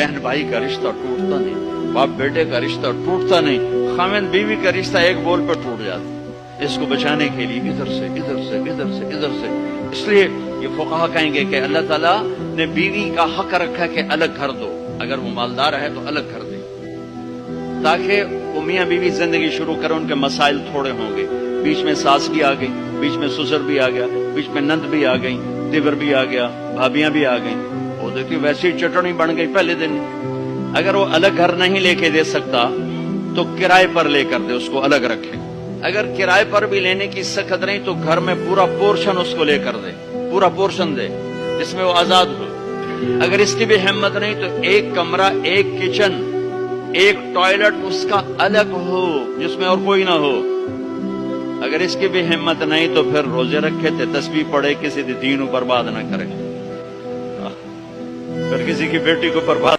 बहन भाई का रिश्ता टूटता नहीं, बाप बेटे का रिश्ता टूटता नहीं, खामिद बीवी का रिश्ता एक बोल पर टूट जाता। इसको बचाने के लिए इधर से इधर से इधर से इधर से, इसलिए ये फुक़हा कहेंगे कि अल्लाह ताला ने बीवी का हक रखा कि अलग घर दो, अगर वो मालदार है तो अलग घर दे, ताकि वो मियाँ बीवी जिंदगी शुरू करें। उनके मसाइल थोड़े होंगे, बीच में सास भी आ गई, बीच में ससुर भी आ गया, बीच में नंद भी आ गई, देवर भी आ गया, भाभियां भी आ गई, वो देखिए वैसी चटनी बन गई पहले दिन। अगर वो अलग घर नहीं लेके दे सकता तो किराए पर लेकर दे, उसको अलग रखे। अगर किराए पर भी लेने की सख्त नहीं तो घर में पूरा पोर्शन उसको लेकर दे, पूरा पोर्शन दे जिसमें वो आजाद हो। अगर इसकी भी हिम्मत नहीं तो एक कमरा, एक किचन, एक टॉयलेट उसका अलग हो जिसमें और कोई ना हो। अगर इसकी भी हिम्मत नहीं तो फिर रोजे रखे थे, तस्बीह पढ़े, किसी दीन को बर्बाद ना करे, फिर किसी की बेटी को बर्बाद